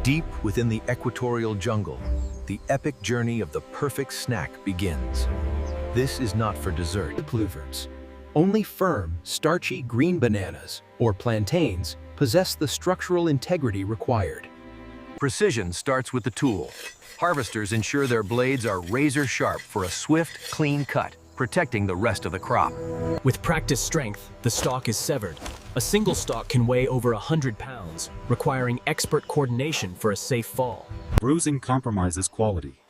Deep within the equatorial jungle, the epic journey of the perfect snack begins. This is not for dessert. Ploovers. Only firm, starchy green bananas, or plantains, possess the structural integrity required. Precision starts with the tool. Harvesters ensure their blades are razor sharp for a swift, clean cut, protecting the rest of the crop. With practiced strength, the stalk is severed. A single stalk can weigh over 100 pounds, requiring expert coordination for a safe fall. Bruising compromises quality.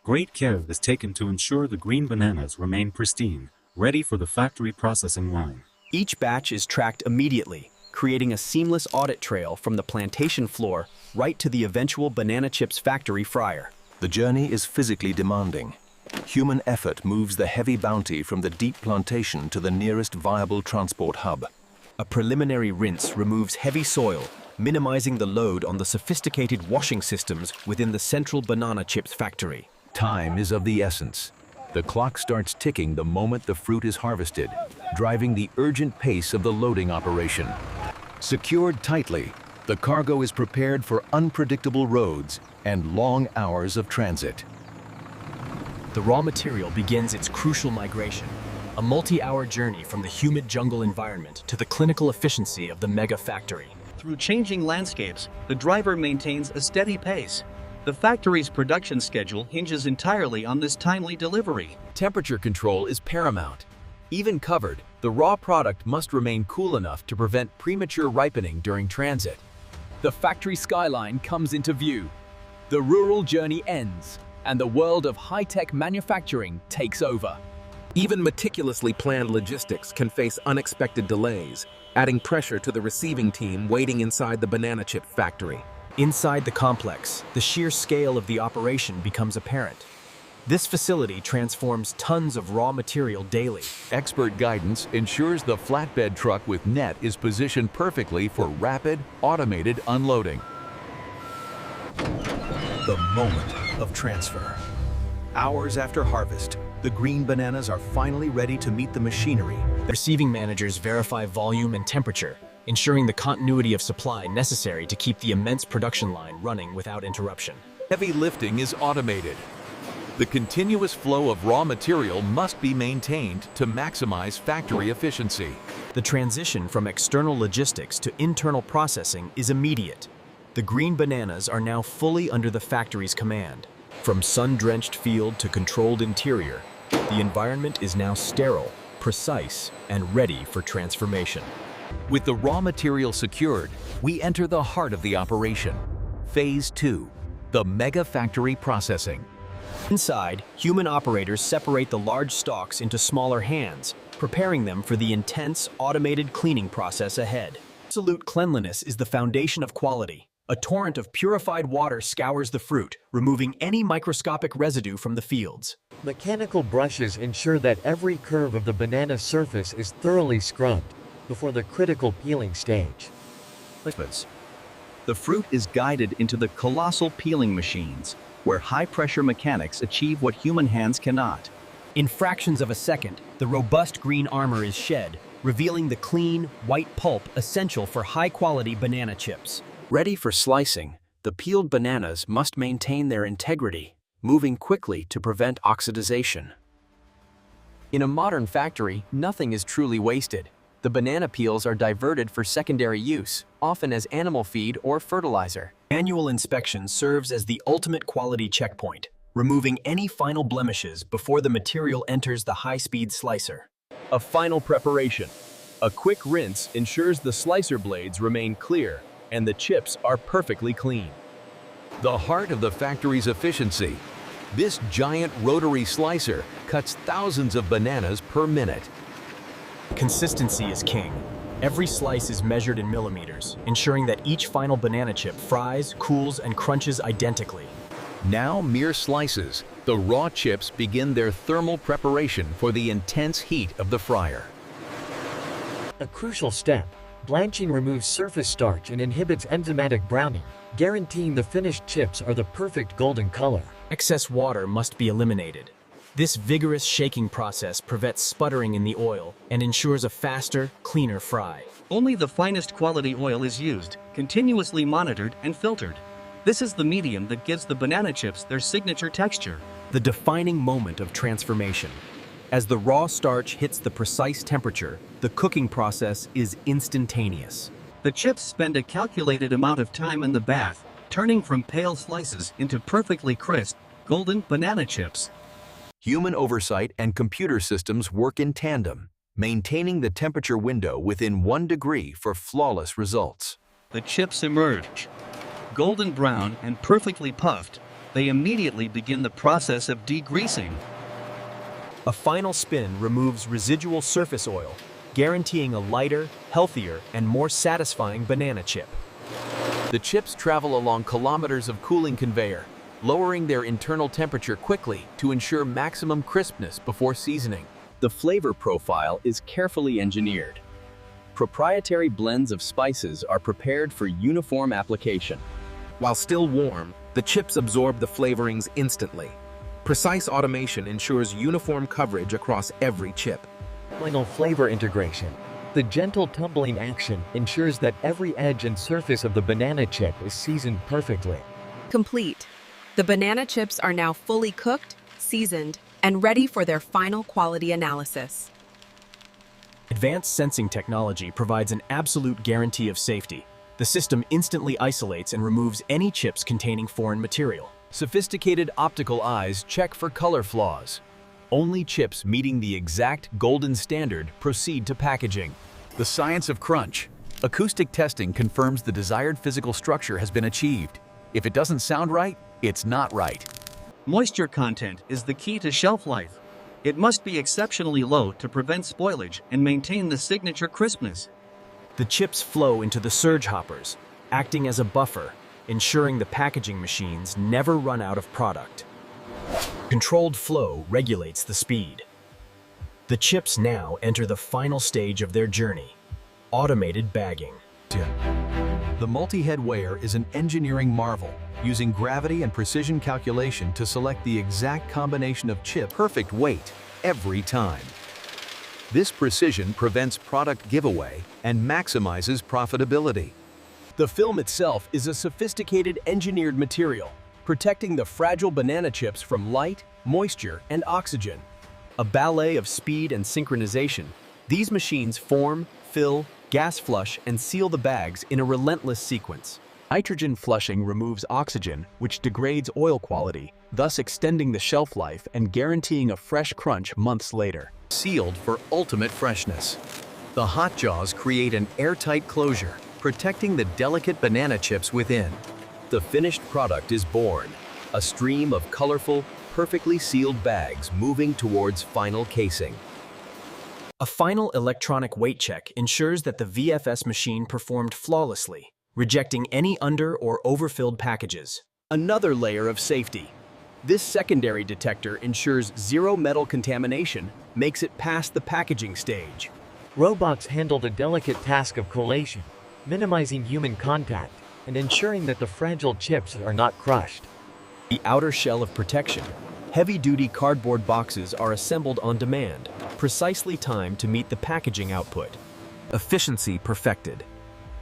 Great care is taken to ensure the green bananas remain pristine, ready for the factory processing line. Each batch is tracked immediately, creating a seamless audit trail from the plantation floor right to the eventual Banana Chips factory fryer. The journey is physically demanding. Human effort moves the heavy bounty from the deep plantation to the nearest viable transport hub. A preliminary rinse removes heavy soil, minimizing the load on the sophisticated washing systems within the central Banana Chips factory. Time is of the essence. The clock starts ticking the moment the fruit is harvested, driving the urgent pace of the loading operation. Secured tightly, the cargo is prepared for unpredictable roads and long hours of transit. The raw material begins its crucial migration, a multi-hour journey from the humid jungle environment to the clinical efficiency of the mega factory. Through changing landscapes, the driver maintains a steady pace. The factory's production schedule hinges entirely on this timely delivery. Temperature control is paramount. Even covered, the raw product must remain cool enough to prevent premature ripening during transit. The factory skyline comes into view. The rural journey ends, and the world of high-tech manufacturing takes over. Even meticulously planned logistics can face unexpected delays, adding pressure to the receiving team waiting inside the Banana Chip factory. Inside the complex, the sheer scale of the operation becomes apparent. This facility transforms tons of raw material daily. Expert guidance ensures the flatbed truck with net is positioned perfectly for rapid, automated unloading. The moment of transfer. Hours after harvest, the green bananas are finally ready to meet the machinery. The receiving managers verify volume and temperature, ensuring the continuity of supply necessary to keep the immense production line running without interruption. Heavy lifting is automated. The continuous flow of raw material must be maintained to maximize factory efficiency. The transition from external logistics to internal processing is immediate. The green bananas are now fully under the factory's command. From sun-drenched field to controlled interior, the environment is now sterile, precise, and ready for transformation. With the raw material secured, we enter the heart of the operation. Phase 2, the mega factory processing. Inside, human operators separate the large stalks into smaller hands, preparing them for the intense, automated cleaning process ahead. Absolute cleanliness is the foundation of quality. A torrent of purified water scours the fruit, removing any microscopic residue from the fields. Mechanical brushes ensure that every curve of the banana surface is thoroughly scrubbed before the critical peeling stage. The fruit is guided into the colossal peeling machines, where high-pressure mechanics achieve what human hands cannot. In fractions of a second, the robust green armor is shed, revealing the clean, white pulp essential for high-quality banana chips. Ready for slicing, the peeled bananas must maintain their integrity, moving quickly to prevent oxidization. In a modern factory, nothing is truly wasted. The banana peels are diverted for secondary use, often as animal feed or fertilizer. Annual inspection serves as the ultimate quality checkpoint, removing any final blemishes before the material enters the high-speed slicer. A final preparation. A quick rinse ensures the slicer blades remain clear and the chips are perfectly clean. The heart of the factory's efficiency. This giant rotary slicer cuts thousands of bananas per minute. Consistency is king. Every slice is measured in millimeters, ensuring that each final banana chip fries, cools, and crunches identically. Now mere slices, the raw chips begin their thermal preparation for the intense heat of the fryer. A crucial step. Blanching removes surface starch and inhibits enzymatic browning, guaranteeing the finished chips are the perfect golden color. Excess water must be eliminated. This vigorous shaking process prevents sputtering in the oil and ensures a faster, cleaner fry. Only the finest quality oil is used, continuously monitored and filtered. This is the medium that gives the banana chips their signature texture. The defining moment of transformation. As the raw starch hits the precise temperature, the cooking process is instantaneous. The chips spend a calculated amount of time in the bath, turning from pale slices into perfectly crisp, golden banana chips. Human oversight and computer systems work in tandem, maintaining the temperature window within 1 degree for flawless results. The chips emerge. Golden brown and perfectly puffed, they immediately begin the process of degreasing. A final spin removes residual surface oil, guaranteeing a lighter, healthier, and more satisfying banana chip. The chips travel along kilometers of cooling conveyor, lowering their internal temperature quickly to ensure maximum crispness before seasoning. The flavor profile is carefully engineered. Proprietary blends of spices are prepared for uniform application. While still warm, the chips absorb the flavorings instantly. Precise automation ensures uniform coverage across every chip. Final flavor integration. The gentle tumbling action ensures that every edge and surface of the banana chip is seasoned perfectly. Complete. The banana chips are now fully cooked, seasoned, and ready for their final quality analysis. Advanced sensing technology provides an absolute guarantee of safety. The system instantly isolates and removes any chips containing foreign material. Sophisticated optical eyes check for color flaws. Only chips meeting the exact golden standard proceed to packaging. The science of crunch. Acoustic testing confirms the desired physical structure has been achieved. If it doesn't sound right, it's not right. Moisture content is the key to shelf life. It must be exceptionally low to prevent spoilage and maintain the signature crispness. The chips flow into the surge hoppers, acting as a buffer, ensuring the packaging machines never run out of product. Controlled flow regulates the speed. The chips now enter the final stage of their journey: automated bagging. The multi-head weigher is an engineering marvel, using gravity and precision calculation to select the exact combination of chip perfect weight every time. This precision prevents product giveaway and maximizes profitability. The film itself is a sophisticated engineered material, protecting the fragile banana chips from light, moisture, and oxygen. A ballet of speed and synchronization, these machines form, fill, gas flush, and seal the bags in a relentless sequence. Nitrogen flushing removes oxygen, which degrades oil quality, thus extending the shelf life and guaranteeing a fresh crunch months later. Sealed for ultimate freshness. The hot jaws create an airtight closure, protecting the delicate banana chips within. The finished product is born, a stream of colorful, perfectly sealed bags moving towards final casing. A final electronic weight check ensures that the VFS machine performed flawlessly, rejecting any under or overfilled packages. Another layer of safety. This secondary detector ensures zero metal contamination, makes it past the packaging stage. Robots handle the delicate task of collation, minimizing human contact and ensuring that the fragile chips are not crushed. The outer shell of protection. Heavy-duty cardboard boxes are assembled on demand, precisely timed to meet the packaging output. Efficiency perfected.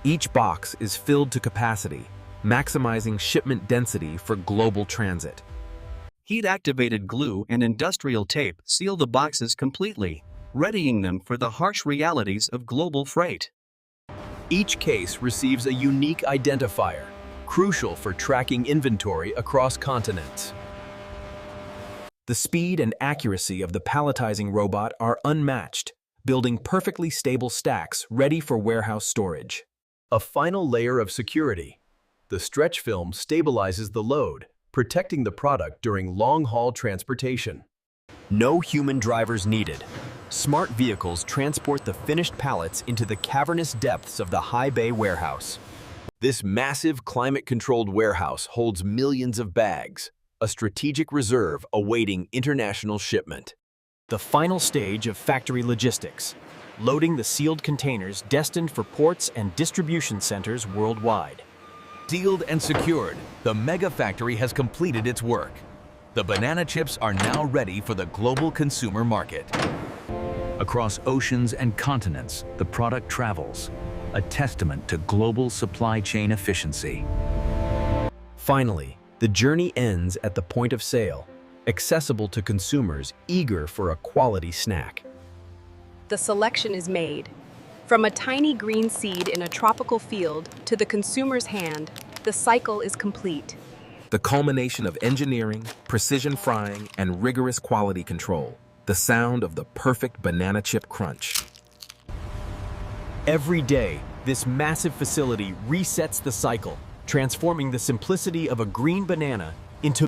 Each box is filled to capacity, maximizing shipment density for global transit. Heat-activated glue and industrial tape seal the boxes completely, readying them for the harsh realities of global freight. Each case receives a unique identifier, crucial for tracking inventory across continents. The speed and accuracy of the palletizing robot are unmatched, building perfectly stable stacks ready for warehouse storage. A final layer of security. The stretch film stabilizes the load, protecting the product during long-haul transportation. No human drivers needed. Smart vehicles transport the finished pallets into the cavernous depths of the high bay warehouse. This massive climate-controlled warehouse holds millions of bags, a strategic reserve awaiting international shipment. The final stage of factory logistics, loading the sealed containers destined for ports and distribution centers worldwide. Sealed and secured, the mega factory has completed its work. The banana chips are now ready for the global consumer market. Across oceans and continents, the product travels, a testament to global supply chain efficiency. Finally, the journey ends at the point of sale, accessible to consumers eager for a quality snack. The selection is made. From a tiny green seed in a tropical field to the consumer's hand, the cycle is complete. The culmination of engineering, precision frying, and rigorous quality control. The sound of the perfect banana chip crunch. Every day, this massive facility resets the cycle, transforming the simplicity of a green banana into